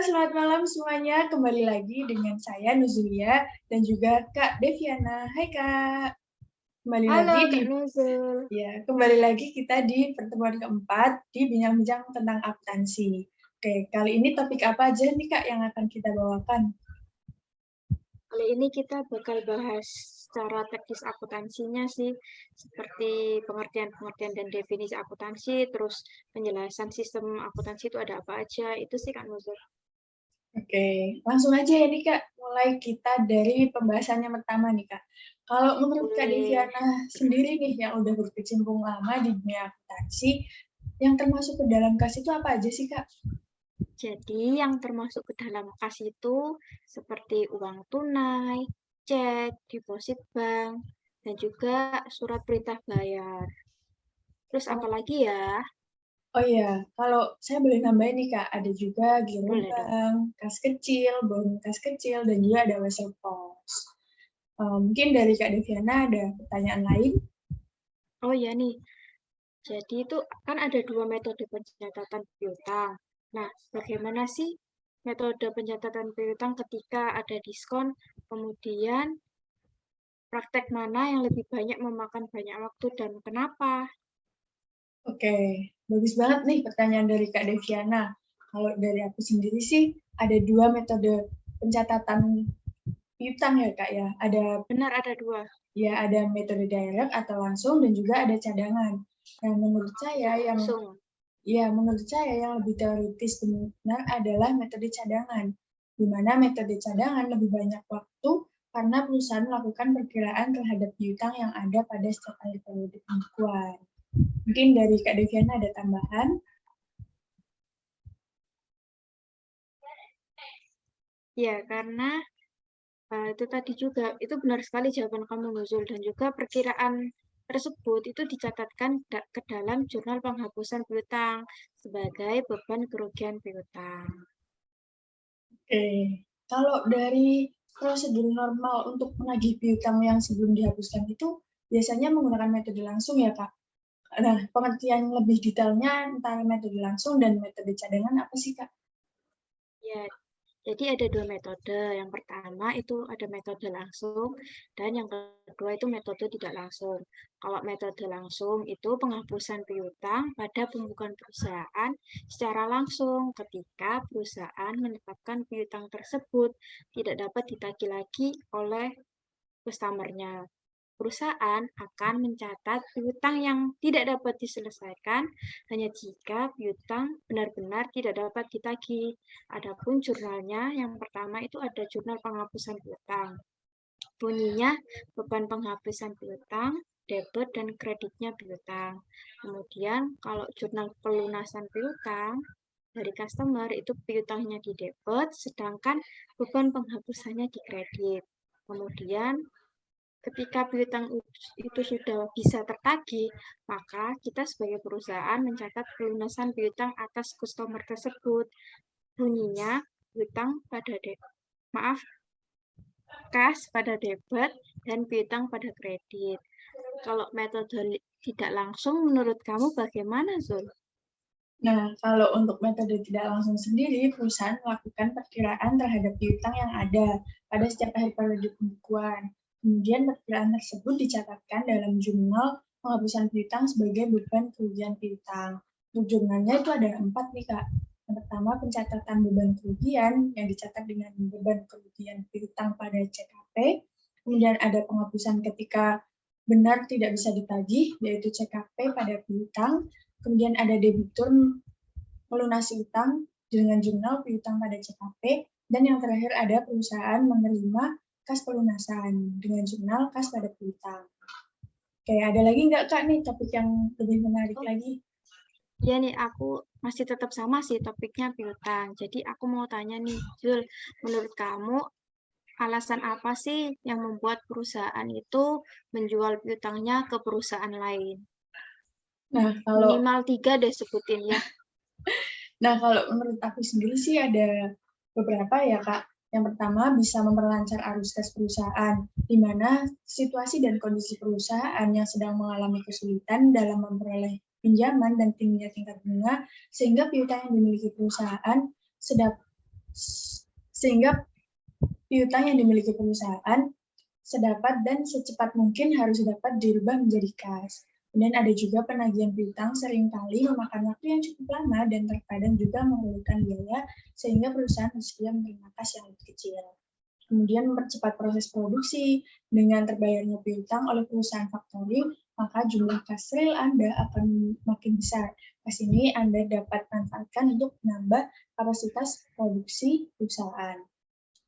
selamat malam semuanya. Kembali lagi dengan saya Nuzulia dan juga Kak Deviana. Hai Kak. Halo Kak Nuzul. Kembali lagi kita di pertemuan keempat di bincang-bincang tentang akuntansi. Oke, kali ini topik apa aja nih Kak yang akan kita bawakan? Kali ini kita bakal bahas secara teknis akuntansinya sih, seperti pengertian-pengertian dan definisi akuntansi, terus penjelasan sistem akuntansi itu ada apa aja, itu sih Kak Nuzul. Oke, langsung aja ya nih Kak. Mulai kita dari pembahasannya pertama nih Kak. Kalau menurut Kak Boleh. Deviana sendiri nih yang udah berkecimpung lama di dunia akuntansi, yang termasuk ke dalam kas itu apa aja sih Kak? Jadi yang termasuk ke dalam kas itu seperti uang tunai, cek, deposit bank, dan juga surat perintah bayar. Terus apa lagi ya? Oh iya, kalau saya boleh nambahin nih Kak, ada juga giro Boleh dong. bank, kas kecil, bon kas kecil, dan juga ada wesel pos. Mungkin dari Kak Deviana ada pertanyaan lain? Oh iya nih, jadi itu kan ada dua metode pencatatan piutang. Nah, bagaimana sih metode pencatatan piutang ketika ada diskon, kemudian praktek mana yang lebih banyak memakan banyak waktu dan kenapa? Oke, bagus banget nih pertanyaan dari Kak Deviana. Kalau dari aku sendiri sih, ada dua metode pencatatan piutang ya Kak ya. Benar ada dua. Ada metode direct atau langsung dan juga ada cadangan. Nah, Langsung. menurut saya yang lebih teoritis benar adalah metode cadangan, di mana metode cadangan lebih banyak waktu karena perusahaan melakukan perkiraan terhadap piutang yang ada pada setiap akhir periode pembukuan. Mungkin dari Kak Deviana ada tambahan? Ya, karena itu tadi juga, itu benar sekali jawaban kamu Nuzul, dan juga perkiraan tersebut itu dicatatkan ke dalam jurnal penghapusan piutang sebagai beban kerugian piutang. Oke, kalau dari prosedur normal untuk menagih piutang yang sebelum dihapuskan itu biasanya menggunakan metode langsung ya Kak? Nah, pengertian lebih detailnya antara metode langsung dan metode cadangan apa sih Kak? Ya, jadi ada dua metode. Yang pertama itu ada metode langsung dan yang kedua itu metode tidak langsung. Kalau metode langsung itu penghapusan piutang pada pembukuan perusahaan secara langsung ketika perusahaan menetapkan piutang tersebut tidak dapat ditagih lagi oleh customer-nya. Perusahaan akan mencatat piutang yang tidak dapat diselesaikan hanya jika piutang benar-benar tidak dapat ditagih. Adapun jurnalnya, yang pertama itu ada jurnal penghapusan piutang. Bunyinya beban penghapusan piutang, debit dan kreditnya piutang. Kemudian kalau jurnal pelunasan piutang dari customer itu piutangnya di debit, sedangkan beban penghapusannya di kredit. Kemudian ketika piutang itu sudah bisa tertagih, maka kita sebagai perusahaan mencatat pelunasan piutang atas customer tersebut. Bunyinya piutang pada kas pada debit dan piutang pada kredit. Kalau metode tidak langsung menurut kamu bagaimana, Zul? Nah, kalau untuk metode tidak langsung sendiri, perusahaan melakukan perkiraan terhadap piutang yang ada pada setiap akhir periode pembukuan. Kemudian perkiraan tersebut dicatatkan dalam jurnal penghapusan piutang sebagai beban kerugian piutang. Untuk jurnalnya itu ada 4 nih Kak. Yang pertama, pencatatan beban kerugian yang dicatat dengan beban kerugian piutang pada CKP. Kemudian ada penghapusan ketika benar tidak bisa ditagih, yaitu CKP pada piutang. Kemudian ada debitur melunasi utang dengan jurnal piutang pada CKP. Dan yang terakhir ada perusahaan menerima kas pelunasan dengan jurnal kas pada piutang. Oke, ada lagi nggak Kak nih topik yang lebih menarik Oh, lagi? ya nih, aku masih tetap sama sih topiknya piutang. Jadi aku mau tanya nih, Zul, menurut kamu alasan apa sih yang membuat perusahaan itu menjual piutangnya ke perusahaan lain? Nah, kalau Minimal 3 deh sebutin ya. Kalau menurut aku sendiri sih ada beberapa ya Kak. Yang pertama bisa memperlancar arus kas perusahaan, di mana situasi dan kondisi perusahaan yang sedang mengalami kesulitan dalam memperoleh pinjaman dan tingginya tingkat bunga, sehingga piutang yang dimiliki perusahaan sehingga piutang yang dimiliki perusahaan sedapat dan secepat mungkin harus dapat dirubah menjadi kas. Kemudian ada juga penagihan piutang seringkali memakan waktu yang cukup lama dan terkadang juga memerlukan biaya sehingga perusahaan bersedia menerima kas yang lebih kecil. Kemudian mempercepat proses produksi dengan terbayarnya piutang oleh perusahaan factoring, maka jumlah kas real Anda akan makin besar. Kas ini Anda dapat manfaatkan untuk menambah kapasitas produksi perusahaan.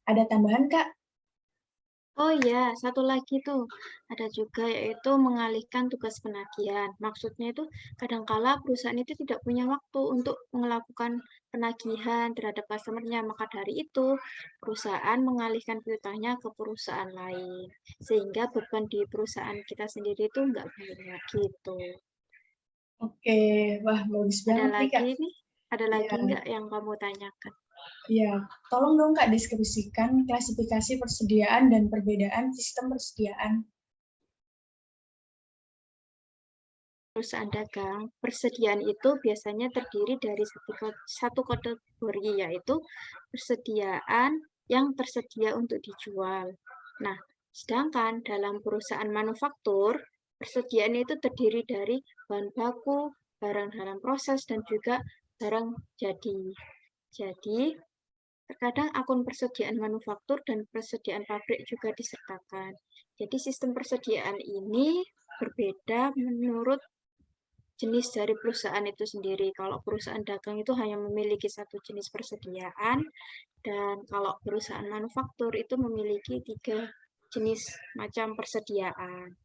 Ada tambahan, Kak? Oh iya, satu lagi tuh, ada juga yaitu mengalihkan tugas penagihan. Maksudnya itu kadangkala perusahaan itu tidak punya waktu untuk melakukan penagihan terhadap customer-nya, maka dari itu perusahaan mengalihkan piutangnya ke perusahaan lain, sehingga beban di perusahaan kita sendiri itu nggak banyak gitu. Oke, wah bagus banget nih, Kak. Ada Iya, lagi nggak yang kamu tanyakan? iya. Tolong dong, Kak, deskripsikan klasifikasi persediaan dan perbedaan sistem persediaan. Perusahaan dagang, persediaan itu biasanya terdiri dari satu kategori, yaitu persediaan yang tersedia untuk dijual. Nah, sedangkan dalam perusahaan manufaktur, persediaan itu terdiri dari bahan baku, barang dalam proses, dan juga barang jadi. Jadi, terkadang akun persediaan manufaktur dan persediaan pabrik juga disertakan. Jadi, sistem persediaan ini berbeda menurut jenis dari perusahaan itu sendiri. Kalau perusahaan dagang itu hanya memiliki satu jenis persediaan, dan kalau perusahaan manufaktur itu memiliki 3 jenis macam persediaan.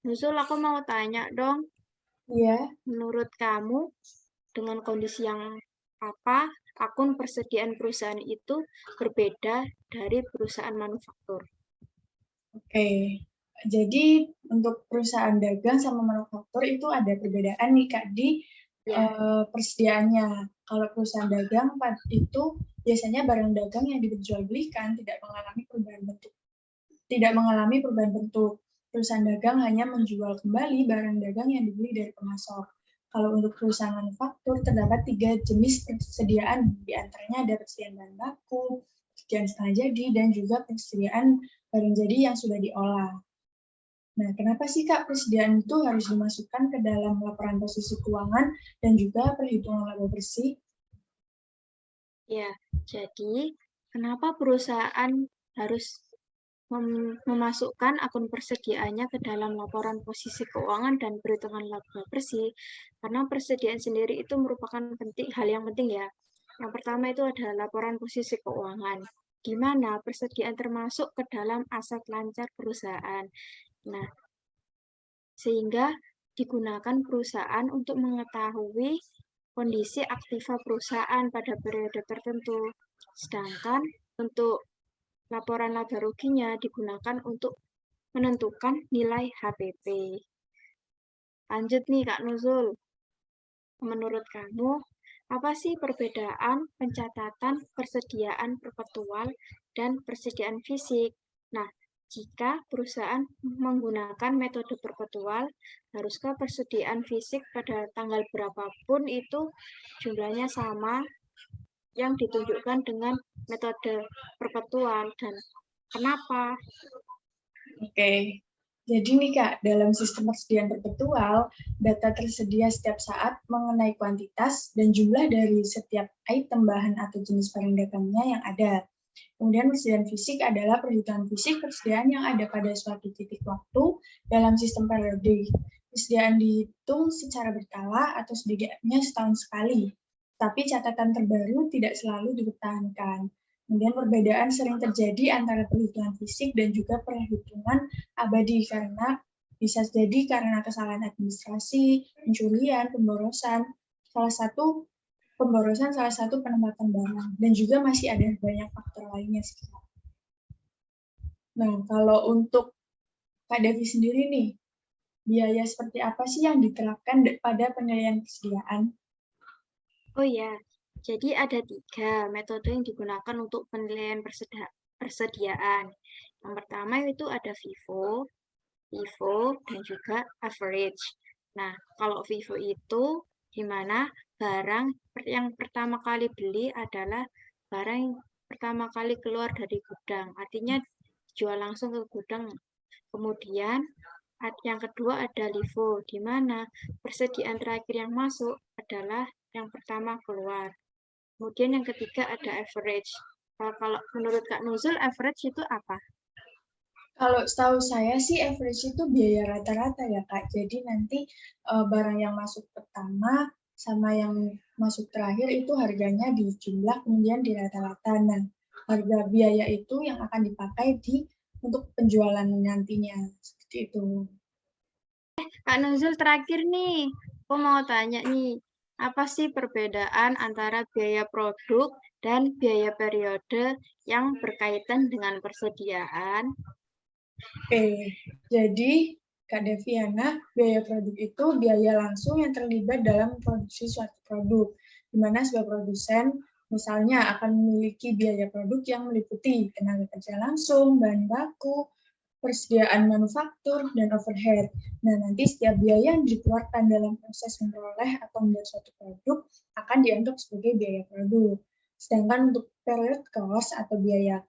Nusul, aku mau tanya dong, Iya, menurut kamu dengan kondisi yang apa akun persediaan perusahaan itu berbeda dari perusahaan manufaktur? oke. Jadi untuk perusahaan dagang sama manufaktur itu ada perbedaan nih, Kak, di Ya, persediaannya. Kalau perusahaan dagang itu biasanya barang dagang yang diperjualbelikan tidak mengalami perubahan bentuk. Perusahaan dagang hanya menjual kembali barang dagang yang dibeli dari pemasok. Kalau untuk perusahaan manufaktur, terdapat 3 jenis persediaan, di antaranya ada persediaan bahan baku, persediaan setengah jadi, dan juga persediaan barang jadi yang sudah diolah. Nah, kenapa sih, Kak, persediaan itu harus dimasukkan ke dalam laporan posisi keuangan dan juga perhitungan laba bersih? ya. Jadi, kenapa perusahaan harus memasukkan akun persediaannya ke dalam laporan posisi keuangan dan perhitungan laba bersih? Karena persediaan sendiri itu merupakan hal yang penting ya. Yang pertama itu ada laporan posisi keuangan, di mana persediaan termasuk ke dalam aset lancar perusahaan. Nah, sehingga digunakan perusahaan untuk mengetahui kondisi aktiva perusahaan pada periode tertentu. Sedangkan untuk laporan laba ruginya digunakan untuk menentukan nilai HPP. Lanjut nih Kak Nuzul, menurut kamu apa sih perbedaan pencatatan persediaan perpetual dan persediaan fisik? Nah, jika perusahaan menggunakan metode perpetual, haruskah persediaan fisik pada tanggal berapapun itu jumlahnya sama yang ditunjukkan dengan metode perpetual, dan kenapa? Oke, jadi nih Kak, dalam sistem persediaan perpetual, data tersedia setiap saat mengenai kuantitas dan jumlah dari setiap item bahan atau jenis barang dagangnya yang ada. Kemudian persediaan fisik adalah perhitungan fisik persediaan yang ada pada suatu titik waktu dalam sistem periodik. Persediaan dihitung secara berkala atau setidaknya setahun sekali, tapi catatan terbaru tidak selalu dipertahankan. Kemudian perbedaan sering terjadi antara perhitungan fisik dan juga perhitungan abadi karena bisa jadi karena kesalahan administrasi, pencurian, pemborosan salah satu penempatan barang, dan juga masih ada banyak faktor lainnya sih. Nah, kalau untuk Kak Devi sendiri nih, biaya seperti apa sih yang diterapkan pada penilaian persediaan? Oh ya, jadi ada 3 metode yang digunakan untuk penilaian persediaan. Yang pertama itu ada FIFO, dan juga average. Nah, kalau FIFO itu di mana barang yang pertama kali beli adalah barang yang pertama kali keluar dari gudang, artinya jual langsung ke gudang. Kemudian yang kedua ada LIFO, di mana persediaan terakhir yang masuk adalah yang pertama keluar. Kemudian yang ketiga ada average. Kalau menurut Kak Nuzul, average itu apa? Kalau setahu saya sih average itu biaya rata-rata ya Kak. Jadi nanti barang yang masuk pertama sama yang masuk terakhir itu harganya dijumlah kemudian dirata-rata. Nah, harga biaya itu yang akan dipakai untuk penjualan nantinya. Seperti itu. Kak Nuzul terakhir nih, aku mau tanya nih, apa sih perbedaan antara biaya produk dan biaya periode yang berkaitan dengan persediaan? Oke, jadi Kak Deviana, biaya produk itu biaya langsung yang terlibat dalam produksi suatu produk, di mana sebuah produsen misalnya akan memiliki biaya produk yang meliputi tenaga kerja langsung, bahan baku, persediaan manufaktur, dan overhead. Nah, nanti setiap biaya yang dikeluarkan dalam proses memperoleh atau membuat suatu produk akan dianggap sebagai biaya produk. Sedangkan untuk period cost atau biaya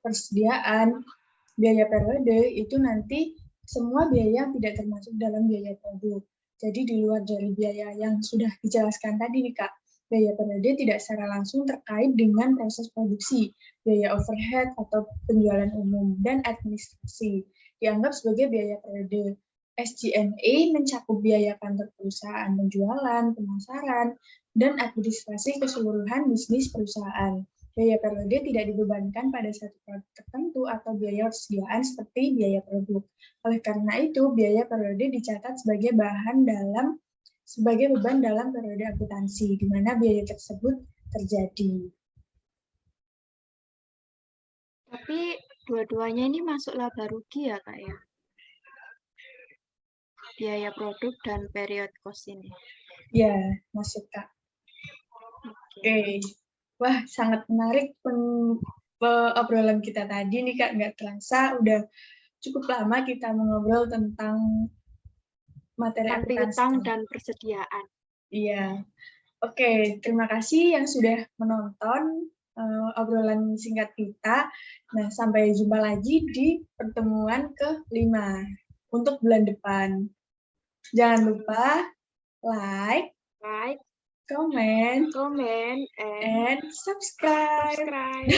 persediaan, biaya periode itu nanti semua biaya tidak termasuk dalam biaya produk. Jadi di luar dari biaya yang sudah dijelaskan tadi nih Kak, biaya periode tidak secara langsung terkait dengan proses produksi, biaya overhead atau penjualan umum, dan administrasi. Dianggap sebagai biaya periode. SG&A mencakup biaya kantor perusahaan penjualan, pemasaran, dan administrasi keseluruhan bisnis perusahaan. Biaya periode tidak dibebankan pada satu produk tertentu atau biaya persediaan seperti biaya produk. Oleh karena itu, biaya periode dicatat sebagai beban dalam periode akuntansi, di mana biaya tersebut terjadi. Tapi dua-duanya ini masuk laba rugi ya Kak ya? Biaya produk dan period cost ini. Ya, masuk Kak. Oke. Wah, sangat menarik obrolan kita tadi nih Kak. Nggak terasa udah cukup lama kita mengobrol tentang materi akuntansi. Piutang dan persediaan. Iya. Oke, terima kasih yang sudah menonton obrolan singkat kita. Nah, sampai jumpa lagi di pertemuan ke-5 untuk bulan depan. Jangan lupa like, comment, and and subscribe.